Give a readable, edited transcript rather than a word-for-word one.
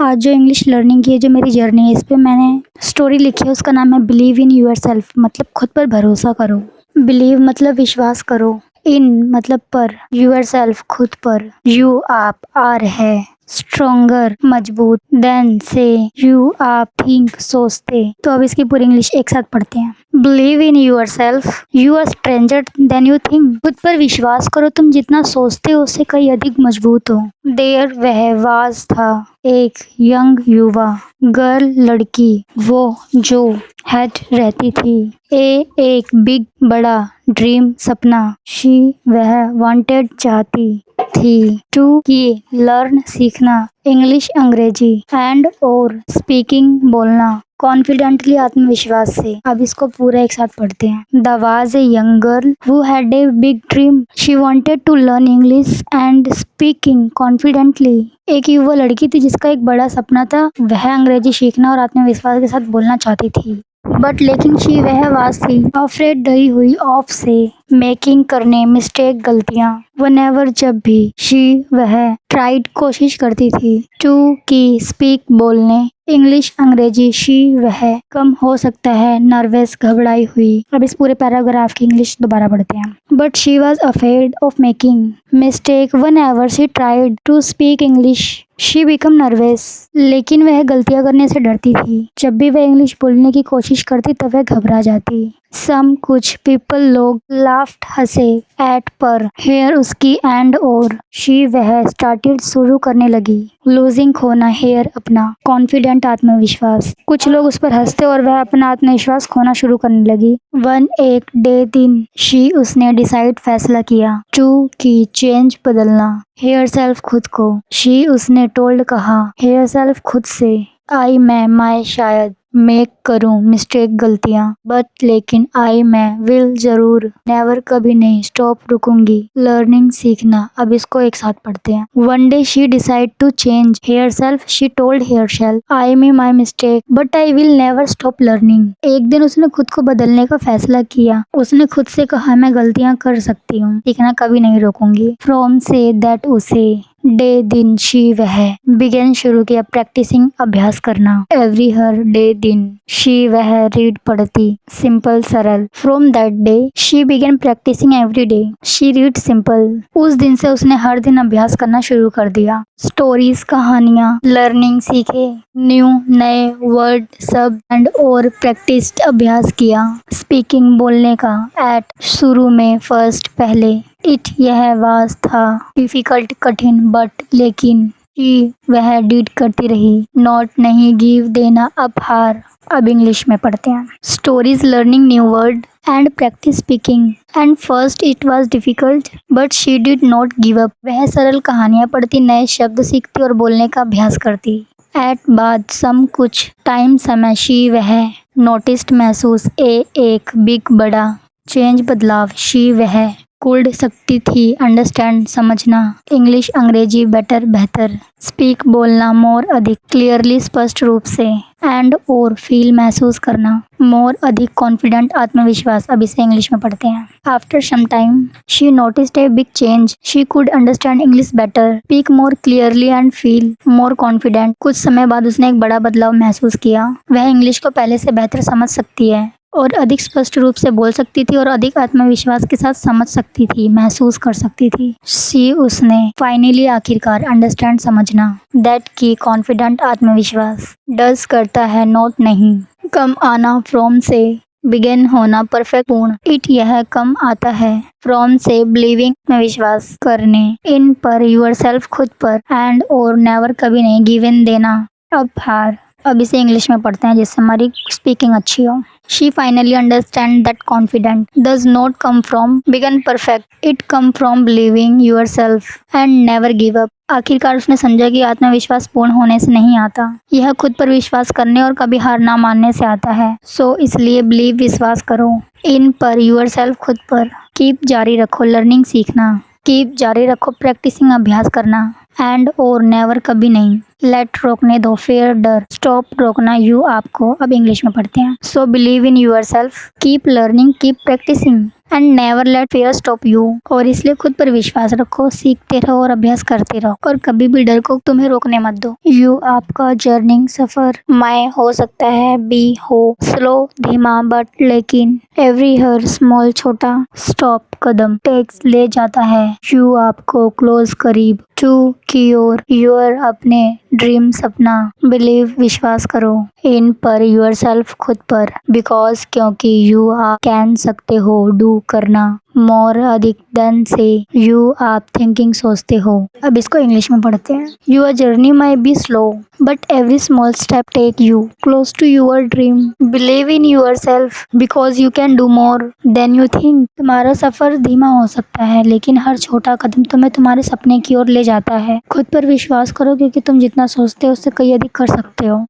आज जो English learning की जो मेरी जर्नी है, इस पे मैंने स्टोरी लिखी है। उसका नाम है बिलीव इन यूर सेल्फ, मतलब खुद पर भरोसा करो। बिलीव मतलब विश्वास करो। इन मतलब पर, यूर सेल्फ खुद पर, यू आप, आर है, स्ट्रोंगर मजबूत, देन से, यू आप थिंक सोचते। तो अब इसकी पूरी इंग्लिश एक साथ पढ़ते हैं। Believe in yourself, you are stronger than you think. खुद पर विश्वास करो, तुम जितना सोचते हो उससे कहीं अधिक मजबूत हो। देयर वह वाज था एक यंग युवा, गर्ल लड़की, वो जो हैड रहती थी, एक बिग बड़ा ड्रीम सपना, शी वह वांटेड चाहती थी, टू की लर्न सीखना, इंग्लिश अंग्रेजी, एंड और स्पीकिंग बोलना कॉन्फिडेंटली आत्मविश्वास से। अब इसको पूरा एक साथ पढ़ते हैं। There was a young girl who had a big dream, she wanted to learn English and speaking confidently. एक युवा लड़की थी जिसका एक बड़ा सपना था, वह अंग्रेजी सीखना और आत्मविश्वास के साथ बोलना चाहती थी। बट लेकिन शी वह वाज थी अफ्रेड, डरी हुई, ऑफ से, मेकिंग करने, मिस्टेक गलतियां, व्हेनेवर जब भी, शी वह ट्राइड कोशिश करती थी, टू की स्पीक बोलने, इंग्लिश अंग्रेजी, शी वह कम हो सकता है, नर्वस घबराई हुई। अब इस पूरे पैराग्राफ की इंग्लिश दोबारा पढ़ते हैं। But she was afraid of making mistake whenever she tried to speak English, she become nervous. लेकिन वह गलतियां करने से डरती थी। जब भी वह इंग्लिश बोलने की कोशिश करती तब वह घबरा जाती। सम कुछ पीपल लोग लाफ्ट हंसे एट पर, हेयर उसकी, एंड और, शी वह स्टार्टेड शुरू करने लगी, लूजिंग खोना, हेयर अपना, कॉन्फिडेंट आत्मविश्वास। कुछ लोग उस पर हंसते और वह अपना आत्मविश्वास खोना शुरू करने लगी। वन एक डे दिन, शी उसने डिसाइड फैसला किया, टू की चेंज बदलना, हेयर सेल्फ खुद को, शी उसने टोल्ड कहा, हेयर सेल्फ खुद से, आई मैं शायद, मेक करूं मिस्टेक गलतियां, बट लेकिन आई मैं विल जरूर, नेवर कभी नहीं, स्टॉप रुकूंगी, लर्निंग सीखना। अब इसको एक साथ पढ़ते हैं। One day she decide to change herself, she told herself, I may my mistake but I will never stop learning. एक दिन उसने खुद को बदलने का फैसला किया। उसने खुद से कहा, मैं गलतियां कर सकती हूँ, सीखना कभी नहीं रोकूंगी। फ्रॉम से दैट उसे, डे दिन, शी वह बिगेन शुरू किया, प्रैक्टिसिंग अभ्यास करना, एवरी हर डे दिन, शी वह रीड पढ़ती, सिंपल सरल। From that day she began practising every day, she read simple. उस दिन से उसने हर दिन अभ्यास करना शुरू कर दिया। स्टोरीज कहानियां, लर्निंग सीखे, न्यू नए वर्ड शब्द, एंड और प्रैक्टिस्ड अभ्यास किया, स्पीकिंग बोलने का, एट शुरू में, फर्स्ट पहले, इट यह वाज था, डिफिकल्ट कठिन, बट लेकिन, शी वह डिड करती रही, नॉट नहीं, गिव देना, अब हार। अब इंग्लिश में पढ़ते हैं। Stories, learning new word and practice speaking, and first it was difficult but she did not give up. वह सरल कहानियां पढ़ती, नए शब्द सीखती और बोलने का अभ्यास करती। एट बाद, सम कुछ टाइम समय, शी वह नोटिस्ड महसूस, एक बिग बड़ा, चेंज बदलाव, शी वह कुड सकती थी, अंडरस्टैंड समझना, इंग्लिश अंग्रेजी, बेटर बेहतर, स्पीक बोलना, मोर अधिक, क्लियरली स्पष्ट रूप से, एंड और फील महसूस करना, मोर अधिक, कॉन्फिडेंट आत्मविश्वास। अब इसे इंग्लिश में पढ़ते हैं। After some time she noticed a big change, she could understand English better, speak more clearly and feel more confident. कुछ समय बाद उसने एक बड़ा बदलाव महसूस किया, वह इंग्लिश को पहले से बेहतर समझ सकती है और अधिक स्पष्ट रूप से बोल सकती थी और अधिक आत्मविश्वास के साथ समझ सकती थी, महसूस कर सकती थी। सी उसने, फाइनली आखिरकार, अंडरस्टैंड समझना, दैट की कॉन्फिडेंट आत्मविश्वास, डज करता है, नॉट नहीं, कम आना, फ्रॉम से, बिगेन होना, परफेक्ट पूर्ण, इट यह कम आता है, फ्रॉम से, बिलीविंग में विश्वास करने, इन पर, यूर सेल्फ खुद पर, एंड और नेवर कभी नहीं, गिवन देना, अब हार। अब इसे इंग्लिश में पढ़ते हैं जिससे हमारी स्पीकिंग अच्छी हो। She finally understands that confidence does not come from being perfect. It come from believing yourself and never give up. आखिरकार उसने समझा कि आत्मविश्वास पूर्ण होने से नहीं आता, यह खुद पर विश्वास करने और कभी हार ना मानने से आता है। सो इसलिए बिलीव, विश्वास करो, इन पर, योरसेल्फ खुद पर, कीप जारी रखो, लर्निंग सीखना, कीप जारी रखो, प्रैक्टिसिंग अभ्यास करना, एंड और नेवर कभी नहीं, लेट रोकने दो, फेयर डर, स्टॉप रोकना, यू आपको। अब इंग्लिश में पढ़ते हैं। So believe in yourself, keep learning, keep practising, and never let fear stop you. और इसलिए खुद पर विश्वास रखो, सीखते रहो और अभ्यास करते रहो और कभी भी डर को तुम्हें रोकने मत दो। यू आपका जर्नी सफर मैं हो सकता है बी हो स्लो धीमा बट लेकिन एवरी हर स्मॉल छोटा स्टॉप कदम टेक्स ले जाता है यू आपको क्लोज करीब टू क्योर यूर अपने ड्रीम सपना बिलीव विश्वास करो इन पर यूर सेल्फ खुद पर बिकॉज क्योंकि यू आप कैन सकते हो डू करना मोर अधिक देन से यू आप थिंकिंग सोचते हो। अब इसको इंग्लिश में पढ़ते हैं। Your journey may be slow but every small step take you close to your dream believe in yourself because you can do more than you think. तुम्हारा सफर धीमा हो सकता है लेकिन हर छोटा कदम तुम्हें तुम्हारे सपने की ओर ले जाता है। खुद पर विश्वास करो क्योंकि तुम जितना सोचते हो उससे कई अधिक कर सकते हो।